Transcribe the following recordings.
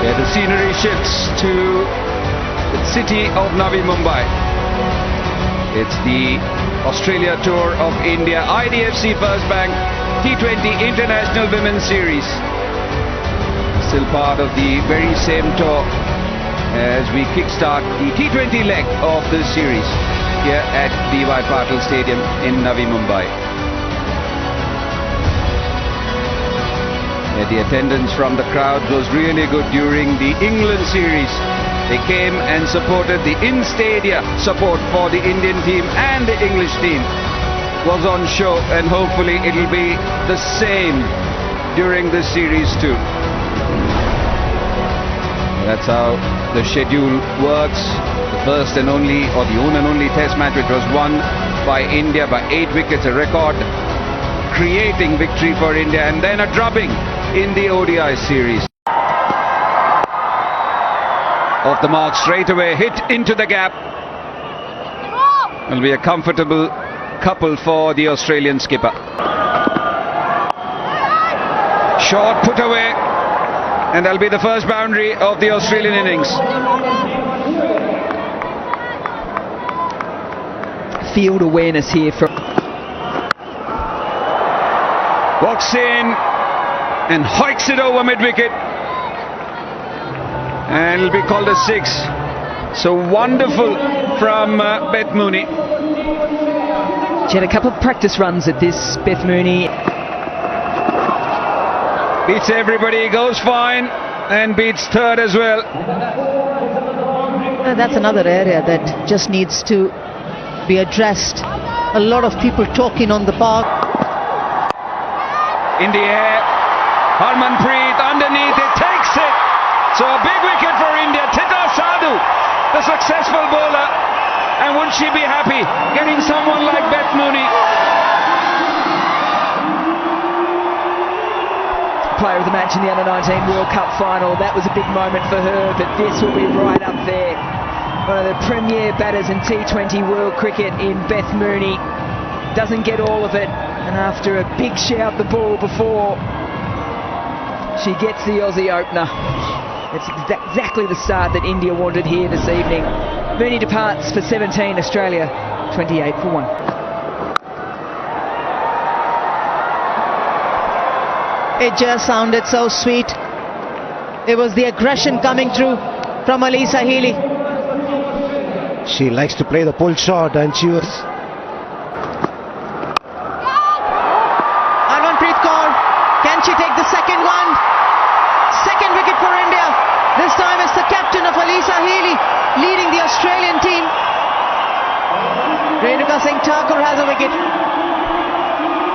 Yeah, the scenery shifts to the city of Navi Mumbai. It's the Australia Tour of India IDFC First Bank T20 International Women's Series. Still part of the very same tour as we kickstart the T20 leg of this series here at bhai Stadium in Navi Mumbai. The attendance from the crowd was really good during the England series. They came and supported. The in-stadia support for the Indian team and the English team was on show, and hopefully it'll be the same during this series too. That's how the schedule works. The first and only, or the one and only test match, which was won by India by 8 wickets, a record creating victory for India, and then a drubbing in the ODI series. Off the mark straight away, hit into the gap. It'll be a comfortable couple for the Australian skipper. Short put away, and that'll be the first boundary of the Australian innings. Field awareness here from walks in and hoiks it over mid-wicket, and it'll be called a 6. So wonderful from Beth Mooney. She had a couple of practice runs at this, Beth Mooney. Beats everybody, goes fine, and beats third as well. That's another area that just needs to be addressed. A lot of people talking on the park. In the air, Harmanpreet underneath, it takes it. So a big wicket for India. Tita Sadhu, the successful bowler, and wouldn't she be happy getting someone like Beth Mooney? Player of the match in the Under-19 World Cup final. That was a big moment for her, but this will be right up there. One of the premier batters in T20 World Cricket in Beth Mooney. Doesn't get all of it, and after a big shout the ball before, she gets the Aussie opener. It's exactly the start that India wanted here this evening. Mooney departs for 17, Australia 28 for 1. It just sounded so sweet. It was the aggression coming through from Alyssa Healy. She likes to play the pull shot, and she was... Harmanpreet Kaur, can she take the second one? Second wicket for India. This time it's the captain of Alyssa Healy leading the Australian team. Renuka Singh Thakur has a wicket.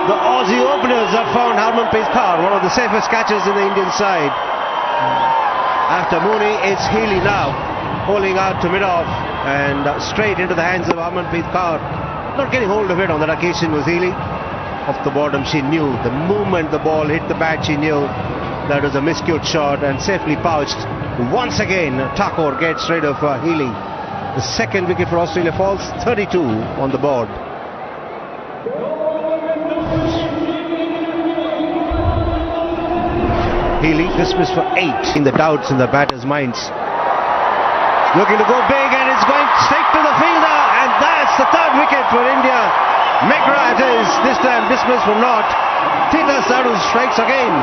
The Aussie openers have found Harmanpreet Kaur, one of the safest catches in the Indian side. After Mooney, it's Healy now, bowling out to mid-off and straight into the hands of Harmanpreet Kaur. Not getting hold of it on that occasion was Healy. Off the bottom, she knew the moment the ball hit the bat, she knew that was a miscued shot and safely pouched. Once again, Thakur gets rid of Healy. The second wicket for Australia falls, 32 on the board. Healy dismissed for 8 in the doubts in the batters' minds. Looking to go big, and it's going straight to the fielder, and that's the third wicket for India. McGrath is this time dismissed for naught. Tita Sadhu strikes again.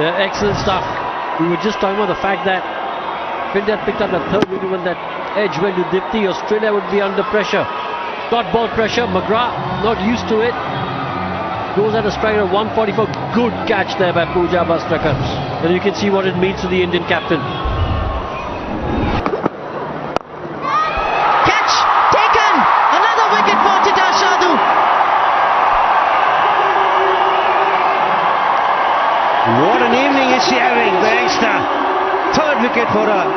Yeah, excellent stuff. We were just talking about the fact that if India picked up that third wicket when that edge went to Dipti, Australia would be under pressure. Got ball pressure, McGrath not used to it. Goes at a strike of 144. Good catch there by Pooja Bastrakar. And you can see what it means to the Indian captain. Catch taken. Another wicket for Tita Sadhu. What an evening is she having, the youngster. Third wicket for her.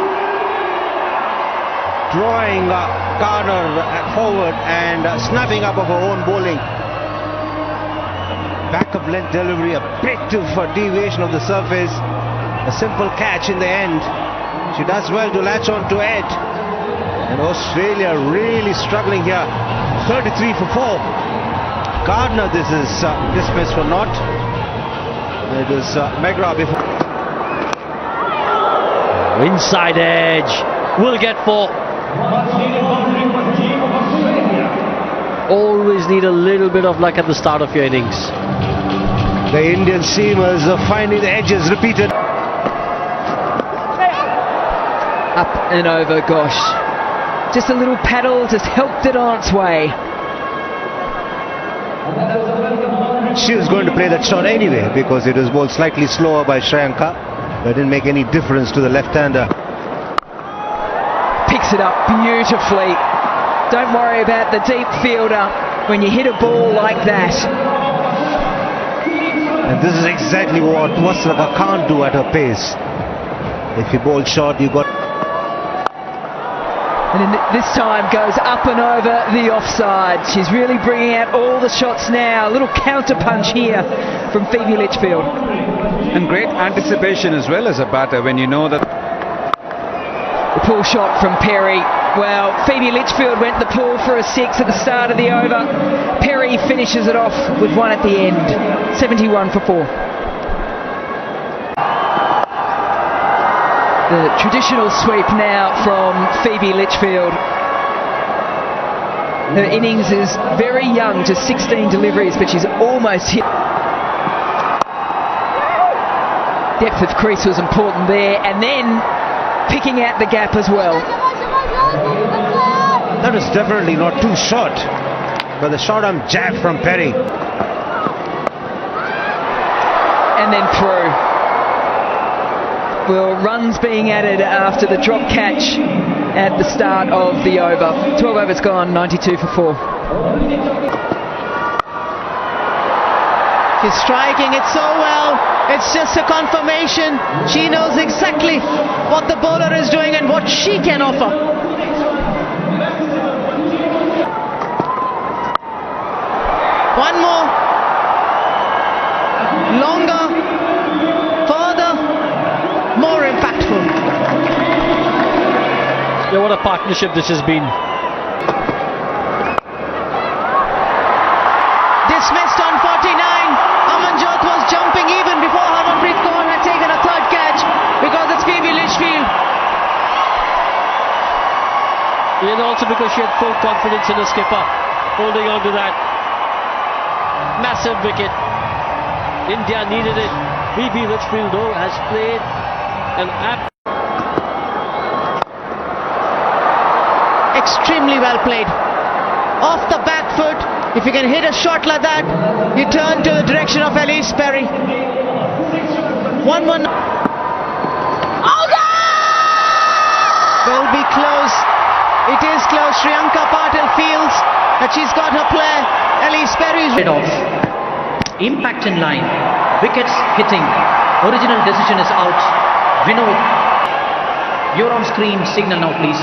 Drawing Garner forward and snapping up of her own bowling. Back of length delivery, a bit of deviation of the surface. A simple catch in the end. She does well to latch on to it. And Australia really struggling here. 33 for 4. Gardner, this is dismissed for naught. It was McGrath before. Inside edge. Will get 4. Always need a little bit of luck at the start of your innings. The Indian seamers are finding the edges repeated. Up and over, gosh. Just a little paddle, just helped it on its way. She was going to play that shot anyway because it was bowled slightly slower by Shriyanka. That didn't make any difference to the left-hander. Picks it up beautifully. Don't worry about the deep fielder when you hit a ball like that. And this is exactly what Wasraka can't do at her pace. If you bowl short, you got... And then this time goes up and over the offside. She's really bringing out all the shots now. A little counter punch here from Phoebe Litchfield. And great anticipation as well as a batter when you know that. The pull shot from Perry. Well, Phoebe Litchfield went the pull for a 6 at the start of the over. Perry finishes it off with 1 at the end. 71 for 4. The traditional sweep now from Phoebe Litchfield. Her innings is very young, just 16 deliveries, but she's almost hit. Depth of crease was important there, and then picking out the gap as well. That was definitely not too short, but the short-arm jab from Perry. And then through. Well, runs being added after the drop catch at the start of the over. 12 overs gone, 92 for 4. She's striking it so well. It's just a confirmation. She knows exactly what the bowler is doing and what she can offer. One more. Longer. Further. More impactful. Yeah, what a partnership this has been. Dismissed on 49. Amanjot was jumping even before Harmanpreet Kaur had taken a third catch because it's Phoebe Litchfield. And also because she had full confidence in the skipper, holding on to that. Massive wicket. India needed it. Phoebe Litchfield though has played an extremely well played. Off the back foot. If you can hit a shot like that, you turn to the direction of Elise Perry. 1-1. Will be close. It is close. Shriyanka Patil feels that she's got her player. Elise Perry's head off. Impact in line. Wickets hitting. Original decision is out. Vinod, you're on screen. Signal now, please.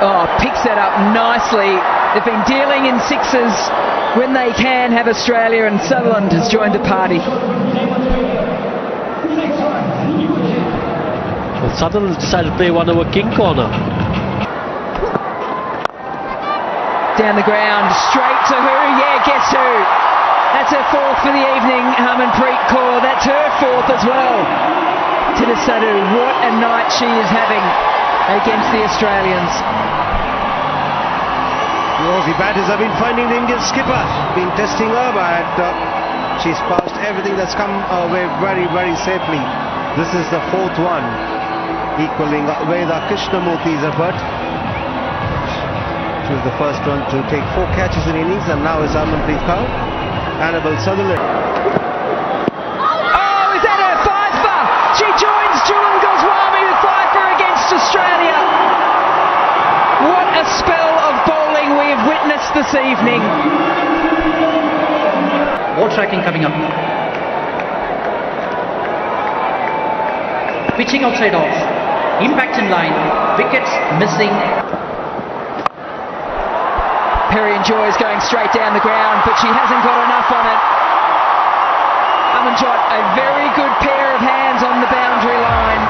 Oh, picks that up nicely. They've been dealing in sixes when they can have Australia, and Sutherland has joined the party. Well, Sutherland decided to play one over King corner. Down the ground, straight to who? Yeah, guess who? That's her 4th for the evening, Harmanpreet Kaur. That's her 4th as well. Tina Sadhu, what a night she is having against the Australians. The Aussie batters have been finding the Indian skipper, been testing her, but she's passed everything that's come her way very, very safely. This is the 4th one, equaling Veda Krishnamurthy's effort. She was the first one to take 4 catches in innings, and now is Harmanpreet Kaur. Annabel Sutherland. Oh, is that her 5-fer? She joins Julan Goswami with 5-fer against Australia. What a spell of bowling we have witnessed this evening. Ball tracking coming up. Pitching outside off. Impact in line. Wickets missing. Perry enjoys going straight down the ground, but she hasn't got enough on it. Amanjot, a very good pair of hands on the boundary line.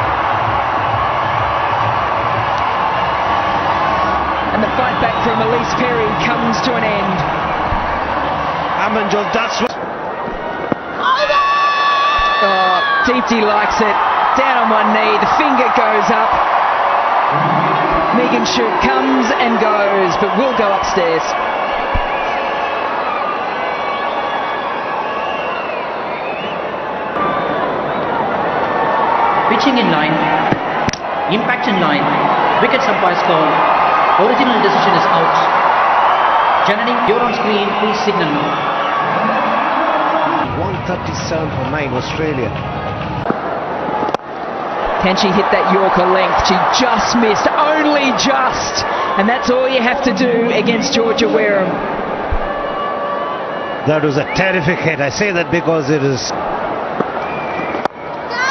And the fight back from Elise Perry comes to an end. Amanjot does well. Oh, Deepti likes it. Down on one knee, the finger goes up. Megan Shute comes and goes, but will go upstairs. Pitching in line, impact in line, wicket umpire's call, original decision is out. Janani, you're on screen, please signal now. 137 for 9 Australia. Can she hit that Yorker length? She just missed, only just. And that's all you have to do against Georgia Wareham. That was a terrific hit. I say that because it is.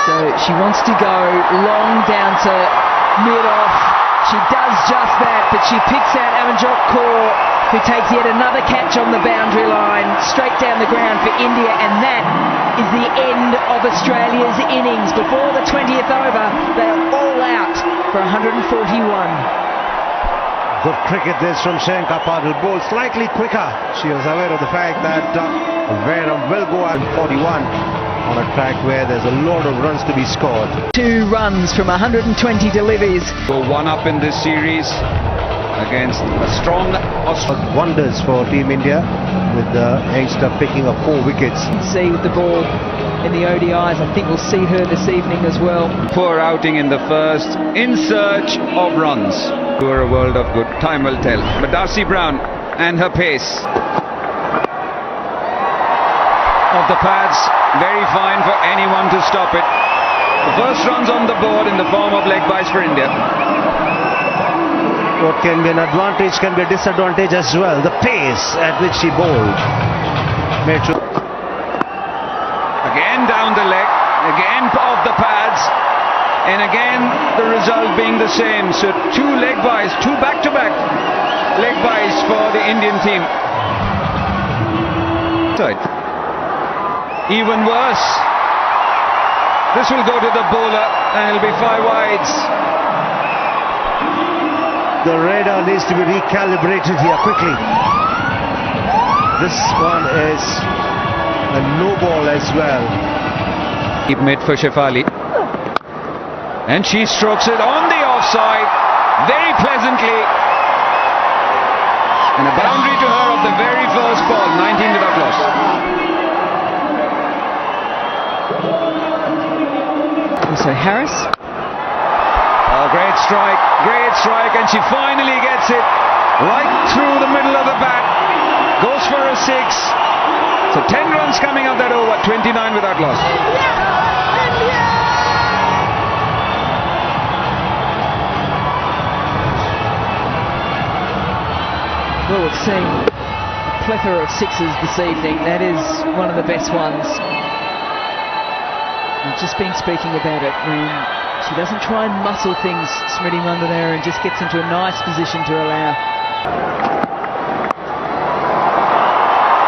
So she wants to go long down to mid-off. She does just that, but she picks out Amanjot Kaur, who takes yet another catch on the boundary line, straight down the ground for India, and that is the end of Australia's innings. Before the 20th over, they are all out for 141. Good cricket this from Shenka Padel. Bowl slightly quicker. She was aware of the fact that Wareham will go out 41 on a track where there's a lot of runs to be scored. 2 runs from 120 deliveries. So one up in this series against a strong Australia. Wonders for Team India with the youngster picking up 4 wickets. See with the ball in the ODIs. I think we'll see her this evening as well. Poor outing in the first, in search of runs. To a world of good, time will tell. But Darcy Brown and her pace of the pads, very fine for anyone to stop it. The first runs on the board in the form of leg byes for India. What can be an advantage can be a disadvantage as well. The pace at which she bowled. Again down the leg, again off the pads, and again the result being the same. So 2 leg byes, 2 back-to-back leg byes for the Indian team. Even worse. This will go to the bowler and it'll be 5 wides. The radar needs to be recalibrated here quickly. This one is a no ball as well. Keep mid for Shefali. And she strokes it on the offside very pleasantly. And a boundary to her of the very first ball, 19 without loss. Also Harris. Oh, great strike, and she finally gets it right through the middle of the bat. Goes for a 6. So 10 runs coming up that over, 29 without loss. Well, we've seen a plethora of 6s this evening. That is one of the best ones. I've just been speaking about it when she doesn't try and muscle things, Smriti Mandana, and just gets into a nice position to allow.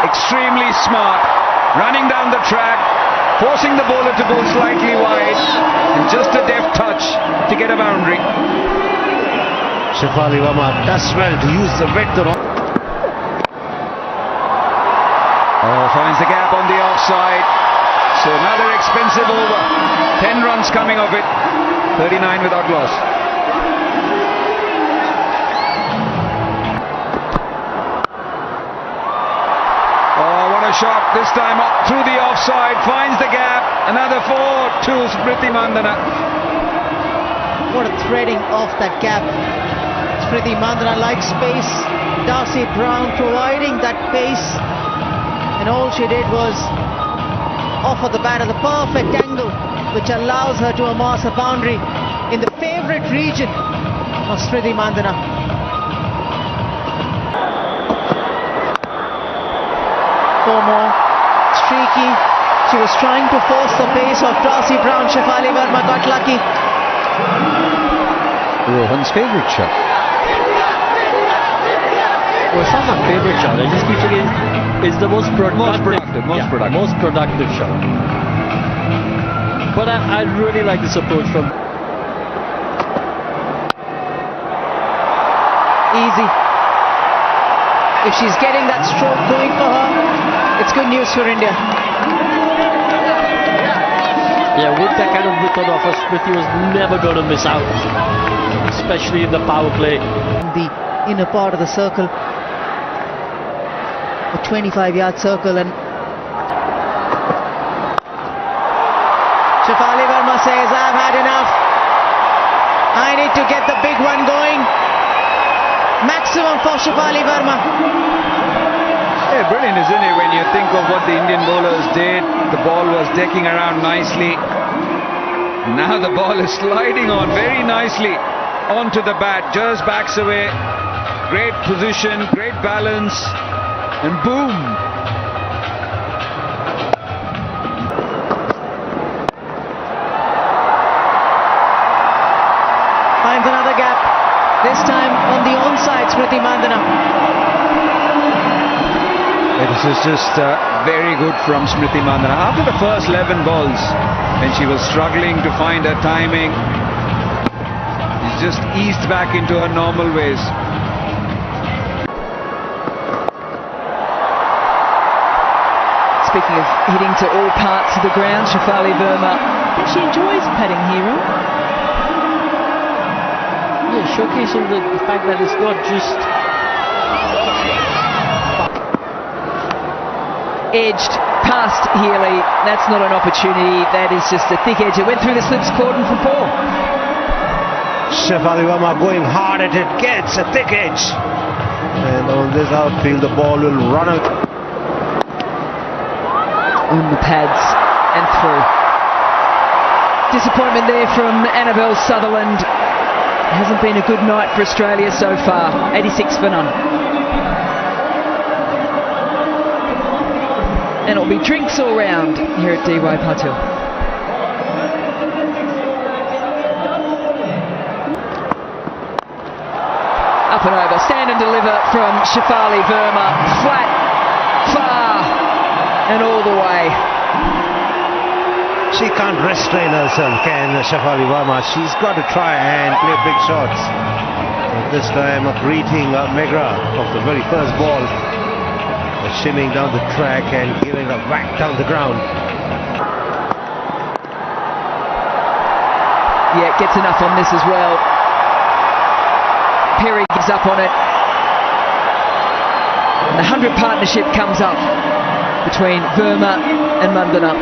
Extremely smart, running down the track, forcing the bowler to bowl slightly wide, and just a deft touch to get a boundary. Shefali Verma does well to use the width. Oh, finds the gap on the offside. So another expensive over. 10 runs coming of it. 39 without loss. Oh, what a shot. This time up through the offside. Finds the gap. Another 4 to Smriti Mandana. What a threading off that gap. Smriti Mandana likes space. Darcy Brown providing that pace. And all she did was offer the bat at the perfect angle, which allows her to amass a boundary in the favourite region of Smriti Mandana. Four more. Streaky. She was trying to force the pace of Darcy Brown. Shefali Verma got lucky. Rohan's favourite shot. Well, it's not my favourite shot. I just keep thinking it's the most productive. Most productive shot. But I really like this approach from. Easy. If she's getting that stroke going for her, it's good news for India. Yeah, with that kind of width on offer, Smriti was never going to miss out, especially in the power play. The inner part of the circle, a 25-yard circle, and Shefali Verma says, I've had enough. I need to get the big one going. Maximum for Shefali Verma. Yeah, brilliant, isn't it? When you think of what the Indian bowlers did, the ball was decking around nicely. Now the ball is sliding on very nicely onto the bat, just backs away. Great position, great balance, and boom! Finds another gap. This time on the onside, Smriti Mandana. This is just very good from Smriti Mandana. After the first 11 balls, when she was struggling to find her timing, she's just eased back into her normal ways. Speaking of hitting to all parts of the ground, Shefali Verma, I think she enjoys patting hero. Yeah, showcasing the fact that it's not just Edged past Healy. That's not an opportunity. That is just a thick edge. It went through the slips cordon for Paul. Shefali Verma going hard at it, gets a thick edge. And on this outfield, the ball will run out. On the pads and through. Disappointment there from Annabelle Sutherland. Hasn't been a good night for Australia so far. 86 for none. And it'll be drinks all round here at DY Patil. Up and over, stand and deliver from Shefali Verma. Flat, far, and all the way. She can't restrain herself, can Shefali Verma? She's got to try and play big shots. But this time, greeting Megra of the very first ball. Shimming down the track and giving a whack down the ground. Yeah, gets enough on this as well. Perry gives up on it. And the 100 partnership comes up between Verma and Mandana.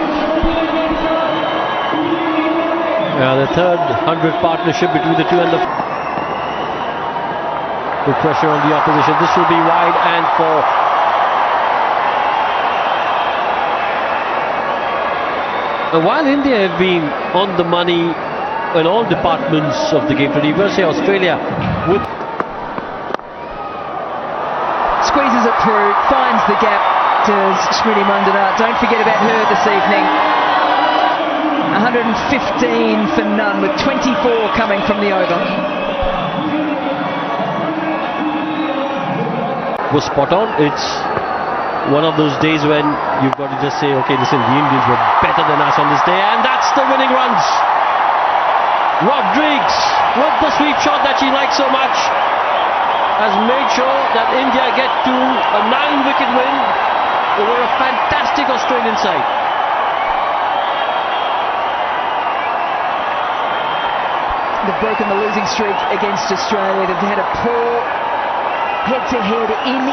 the third 100 partnership between the two, and the good pressure on the opposition. This will be wide and four. While India have been on the money in all departments of the game today, versus Australia with Squeezes it through, finds the gap to Smriti Mandana. Don't forget about her this evening. 115 for none, with 24 coming from the over. Was spot on. It's one of those days when you've got to just say, okay, listen, the Indians were better than us on this day, and that's the winning runs. Rodrigues, with the sweep shot that she likes so much, has made sure that India get to a 9-wicket win over a fantastic Australian side. They've broken the losing streak against Australia. They've had a poor head-to-head in